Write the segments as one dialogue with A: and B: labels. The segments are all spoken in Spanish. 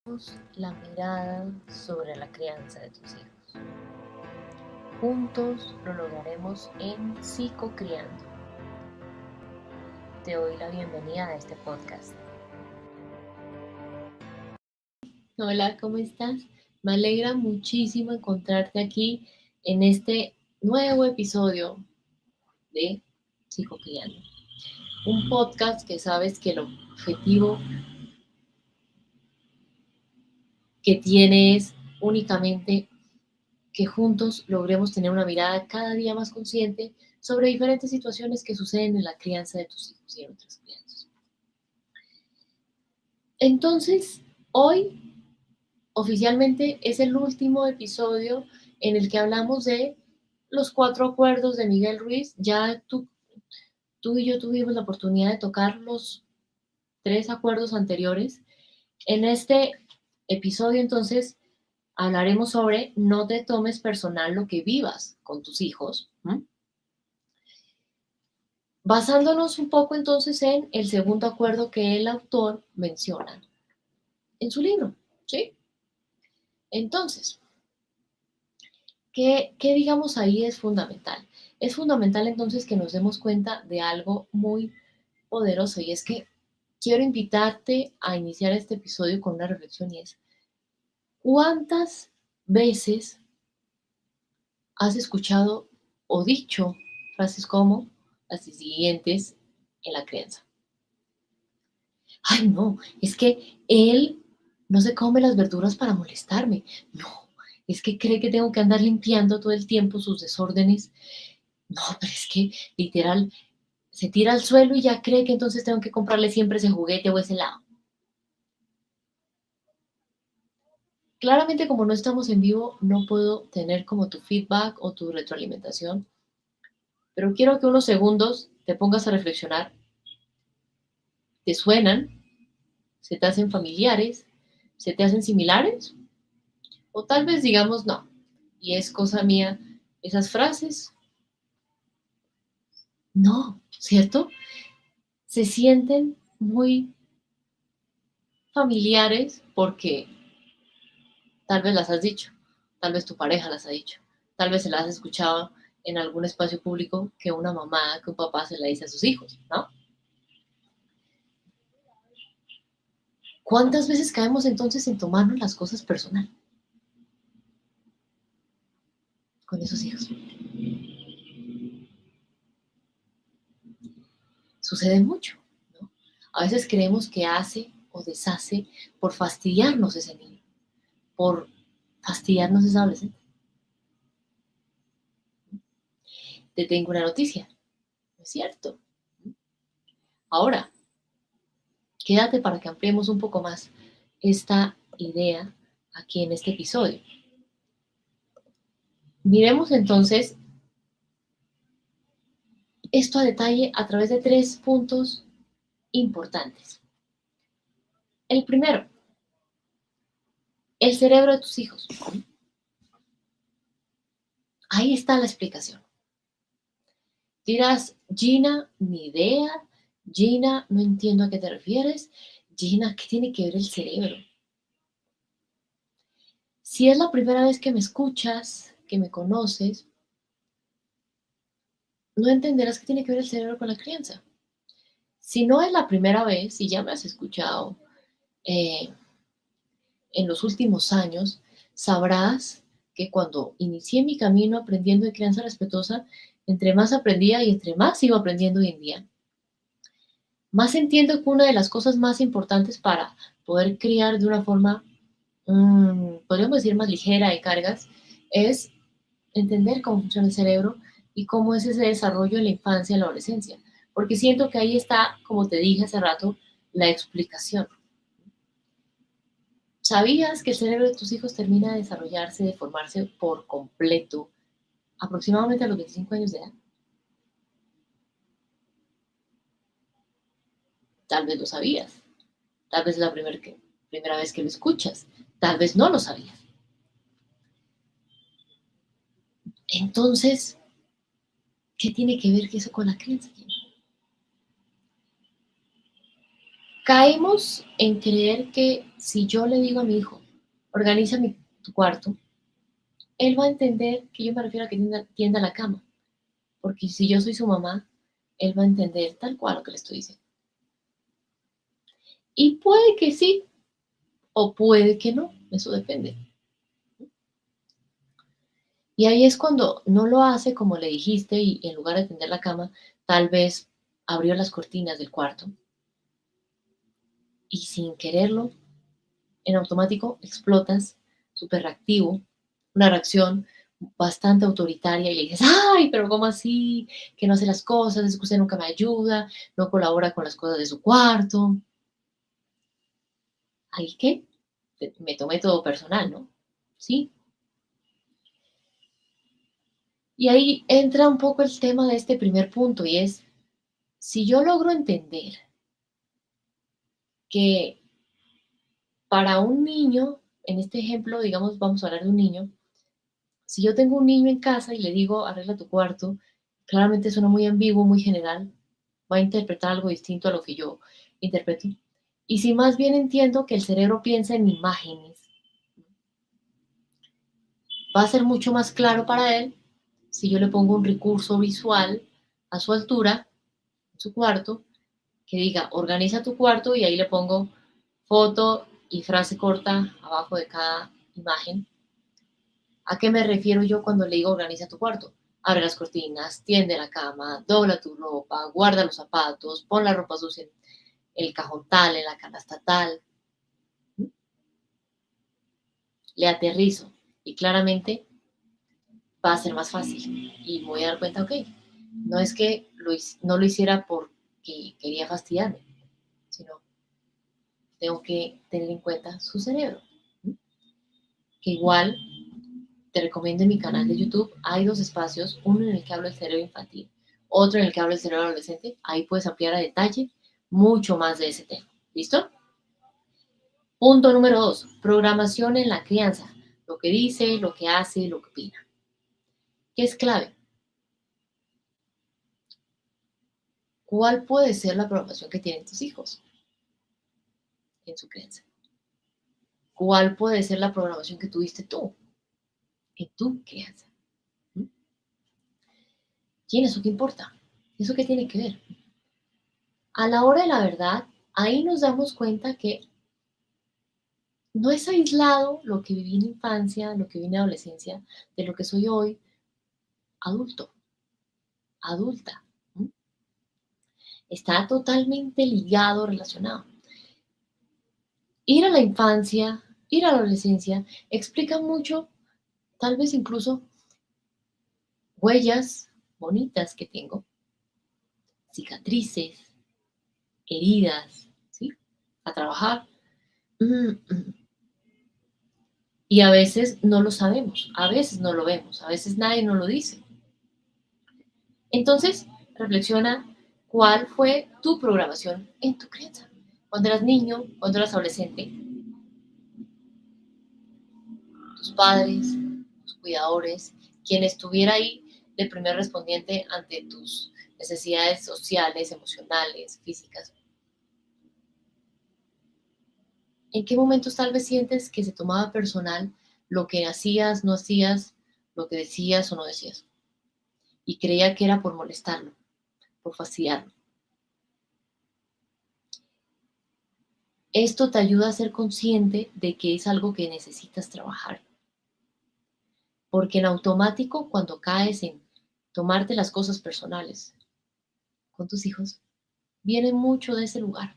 A: La mirada sobre la crianza de tus hijos. Juntos lo lograremos en Psicocriando. Te doy la bienvenida a este podcast. Hola, ¿cómo estás? Me alegra muchísimo encontrarte aquí en este nuevo episodio de Psicocriando. Un podcast que sabes que el objetivo que tiene es únicamente que juntos logremos tener una mirada cada día más consciente sobre diferentes situaciones que suceden en la crianza de tus hijos y en otras crianzas. Entonces, hoy oficialmente es el último episodio en el que hablamos de los 4 acuerdos de Miguel Ruiz. Ya tú y yo tuvimos la oportunidad de tocar los 3 acuerdos anteriores. En este episodio, entonces, hablaremos sobre no te tomes personal lo que vivas con tus hijos. Basándonos un poco entonces en el segundo acuerdo que el autor menciona en su libro, ¿sí? Entonces, ¿qué digamos ahí es fundamental? Es fundamental entonces que nos demos cuenta de algo muy poderoso y es que quiero invitarte a iniciar este episodio con una reflexión y es, ¿cuántas veces has escuchado o dicho frases como las siguientes en la crianza? Ay, no, es que él no se come las verduras para molestarme. No, es que cree que tengo que andar limpiando todo el tiempo sus desórdenes. No, pero es que literal se tira al suelo y ya cree que entonces tengo que comprarle siempre ese juguete o ese helado. Claramente, como no estamos en vivo, no puedo tener como tu feedback o tu retroalimentación, pero quiero que unos segundos te pongas a reflexionar. ¿Te suenan? ¿Se te hacen familiares? ¿Se te hacen similares? O tal vez digamos no, y es cosa mía esas frases. No, ¿cierto? Se sienten muy familiares porque tal vez las has dicho, tal vez tu pareja las ha dicho, tal vez se las has escuchado en algún espacio público que una mamá, que un papá se la dice a sus hijos, ¿no? ¿Cuántas veces caemos entonces en tomarnos las cosas personal con esos hijos? Sucede mucho, ¿no? A veces creemos que hace o deshace por fastidiarnos ese niño, por fastidiarnos esa adolescente. Te tengo una noticia, ¿no es cierto? Ahora, quédate para que ampliemos un poco más esta idea aquí en este episodio. Miremos entonces esto a detalle a través de 3 puntos importantes. El primero, el cerebro de tus hijos. Ahí está la explicación. Dirás, Gina, ni idea. Gina, no entiendo a qué te refieres. Gina, ¿qué tiene que ver el cerebro? Si es la primera vez que me escuchas, que me conoces, no entenderás qué tiene que ver el cerebro con la crianza. Si no es la primera vez, y ya me has escuchado eh, en los últimos años, sabrás que cuando inicié mi camino aprendiendo de crianza respetuosa, entre más aprendía y entre más sigo aprendiendo hoy en día, más entiendo que una de las cosas más importantes para poder criar de una forma, podríamos decir, más ligera de cargas, es entender cómo funciona el cerebro y cómo es ese desarrollo en la infancia y la adolescencia. Porque siento que ahí está, como te dije hace rato, la explicación. ¿Sabías que el cerebro de tus hijos termina de desarrollarse, de formarse por completo, aproximadamente a los 25 años de edad? Tal vez lo sabías, tal vez es la primera vez que lo escuchas, tal vez no lo sabías. Entonces, ¿qué tiene que ver eso con la crianza? Caemos en creer que si yo le digo a mi hijo, organiza tu cuarto, él va a entender que yo me refiero a que tienda la cama. Porque si yo soy su mamá, él va a entender tal cual lo que le estoy diciendo. Y puede que sí, o puede que no, eso depende. Y ahí es cuando no lo hace como le dijiste y en lugar de tender la cama, tal vez abrió las cortinas del cuarto y sin quererlo, en automático explotas, súper reactivo, una reacción bastante autoritaria y le dices, ay, pero ¿cómo así? Que no hace las cosas, es que usted nunca me ayuda, no colabora con las cosas de su cuarto. Ahí que me tomé todo personal, ¿no? Sí. Y ahí entra un poco el tema de este primer punto y es, si yo logro entender que para un niño, en este ejemplo, digamos, vamos a hablar de un niño, si yo tengo un niño en casa y le digo, arregla tu cuarto, claramente suena muy ambiguo, muy general, va a interpretar algo distinto a lo que yo interpreto. Y si más bien entiendo que el cerebro piensa en imágenes, va a ser mucho más claro para él si yo le pongo un recurso visual a su altura, en su cuarto, que diga, organiza tu cuarto y ahí le pongo foto y frase corta abajo de cada imagen. ¿A qué me refiero yo cuando le digo organiza tu cuarto? Abre las cortinas, tiende la cama, dobla tu ropa, guarda los zapatos, pon la ropa sucia en el cajón tal, en la canasta tal. Le aterrizo y claramente va a ser más fácil y me voy a dar cuenta, ok, no es que no lo hiciera porque quería fastidiarme, sino tengo que tener en cuenta su cerebro. Que igual te recomiendo en mi canal de YouTube, hay dos espacios, uno en el que hablo del cerebro infantil, otro en el que hablo del cerebro adolescente, ahí puedes ampliar a detalle mucho más de ese tema. ¿Listo? Punto número 2, programación en la crianza, lo que dice, lo que hace, lo que opina. ¿Qué es clave? ¿Cuál puede ser la programación que tienen tus hijos en su crianza? ¿Cuál puede ser la programación que tuviste tú en tu crianza? ¿Mm? ¿Quién eso qué importa? ¿Eso qué tiene que ver? A la hora de la verdad, ahí nos damos cuenta que no es aislado lo que viví en la infancia, lo que viví en la adolescencia, de lo que soy hoy adulto, adulta. ¿Mm? Está totalmente ligado, relacionado. Ir a la infancia, ir a la adolescencia, explica mucho, tal vez incluso huellas bonitas que tengo, cicatrices, heridas, ¿sí? A trabajar. Y a veces no lo sabemos, a veces no lo vemos, a veces nadie nos lo dice. Entonces, reflexiona cuál fue tu programación en tu crianza. Cuando eras niño, cuando eras adolescente, tus padres, tus cuidadores, quien estuviera ahí de primer respondiente ante tus necesidades sociales, emocionales, físicas. ¿En qué momentos tal vez sientes que se tomaba personal lo que hacías, no hacías, lo que decías o no decías? Y creía que era por molestarlo, por fastidiarlo. Esto te ayuda a ser consciente de que es algo que necesitas trabajar. Porque en automático, cuando caes en tomarte las cosas personales con tus hijos, viene mucho de ese lugar.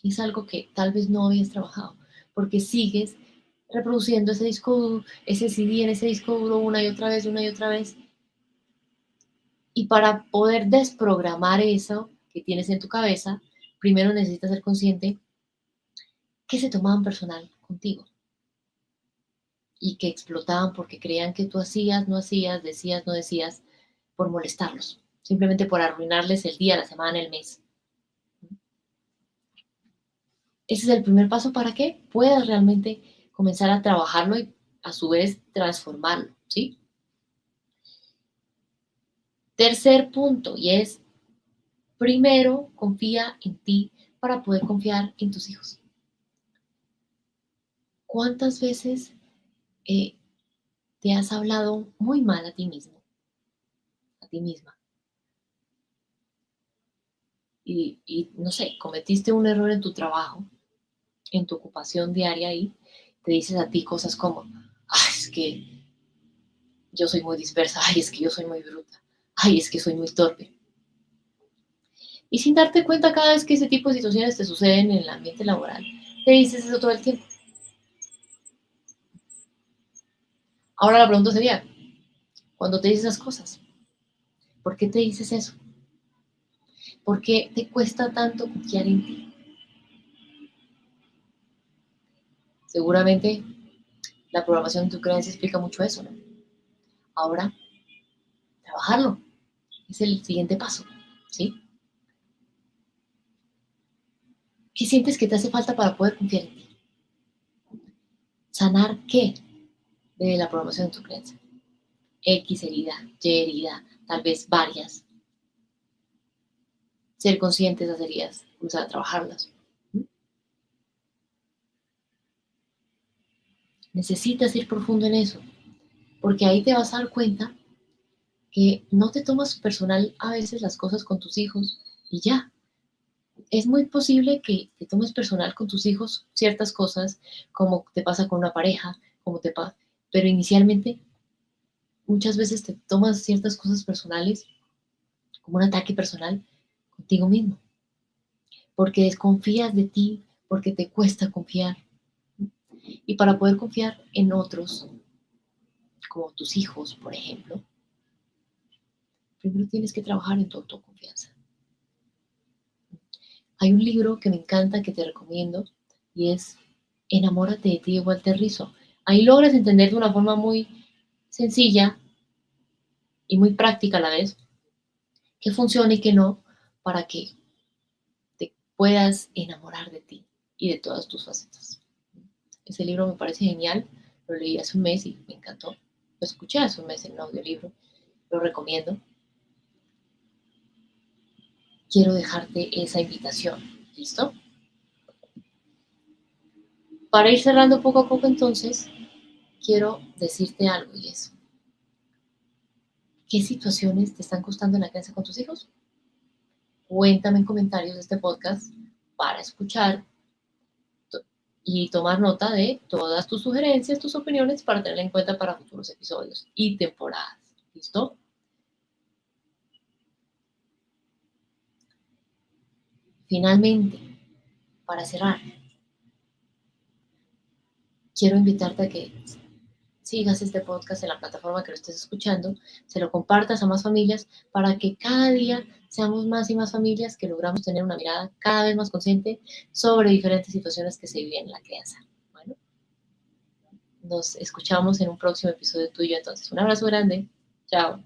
A: Es algo que tal vez no habías trabajado, porque sigues reproduciendo ese disco duro, ese CD en ese disco duro una y otra vez, una y otra vez. Y para poder desprogramar eso que tienes en tu cabeza, primero necesitas ser consciente que se tomaban personal contigo y que explotaban porque creían que tú hacías, no hacías, decías, no decías, por molestarlos, simplemente por arruinarles el día, la semana, el mes. Ese es el primer paso para que puedas realmente comenzar a trabajarlo y a su vez transformarlo, ¿sí? Tercer punto, y es, primero, confía en ti para poder confiar en tus hijos. ¿Cuántas veces te has hablado muy mal a ti mismo, a ti misma? Y no sé, cometiste un error en tu trabajo, en tu ocupación diaria ahí, te dices a ti cosas como, ay, es que yo soy muy dispersa, ay, es que yo soy muy bruta, ay, es que soy muy torpe. Y sin darte cuenta cada vez que ese tipo de situaciones te suceden en el ambiente laboral, te dices eso todo el tiempo. Ahora la pregunta sería, cuando te dices esas cosas, ¿por qué te dices eso? ¿Por qué te cuesta tanto confiar en ti? Seguramente la programación de tu creencia explica mucho eso, ¿no? Ahora, trabajarlo es el siguiente paso, ¿sí? ¿Qué sientes que te hace falta para poder confiar en ti? ¿Sanar qué de la programación de tu creencia? X herida, Y herida, tal vez varias. Ser consciente de esas heridas, comenzar a trabajarlas. Necesitas ir profundo en eso, porque ahí te vas a dar cuenta que no te tomas personal a veces las cosas con tus hijos y ya. Es muy posible que te tomes personal con tus hijos ciertas cosas, como te pasa con una pareja, como te pasa, pero inicialmente muchas veces te tomas ciertas cosas personales como un ataque personal contigo mismo, porque desconfías de ti, porque te cuesta confiar. Y para poder confiar en otros, como tus hijos, por ejemplo, primero tienes que trabajar en tu autoconfianza. Hay un libro que me encanta, que te recomiendo, y es Enamórate de ti de Walter Rizzo. Ahí logras entender de una forma muy sencilla y muy práctica a la vez qué funciona y qué no para que te puedas enamorar de ti y de todas tus facetas. Ese libro me parece genial, lo leí hace un mes y me encantó. Lo escuché hace un mes en un audiolibro, lo recomiendo. Quiero dejarte esa invitación, ¿listo? Para ir cerrando poco a poco entonces, quiero decirte algo y es, ¿qué situaciones te están costando en la crianza con tus hijos? Cuéntame en comentarios de este podcast para escuchar y tomar nota de todas tus sugerencias, tus opiniones para tener en cuenta para futuros episodios y temporadas. ¿Listo? Finalmente, para cerrar, quiero invitarte a que sigas este podcast en la plataforma que lo estés escuchando, se lo compartas a más familias para que cada día seamos más y más familias que logramos tener una mirada cada vez más consciente sobre diferentes situaciones que se viven en la crianza. Bueno, nos escuchamos en un próximo episodio tuyo entonces. Un abrazo grande. Chao.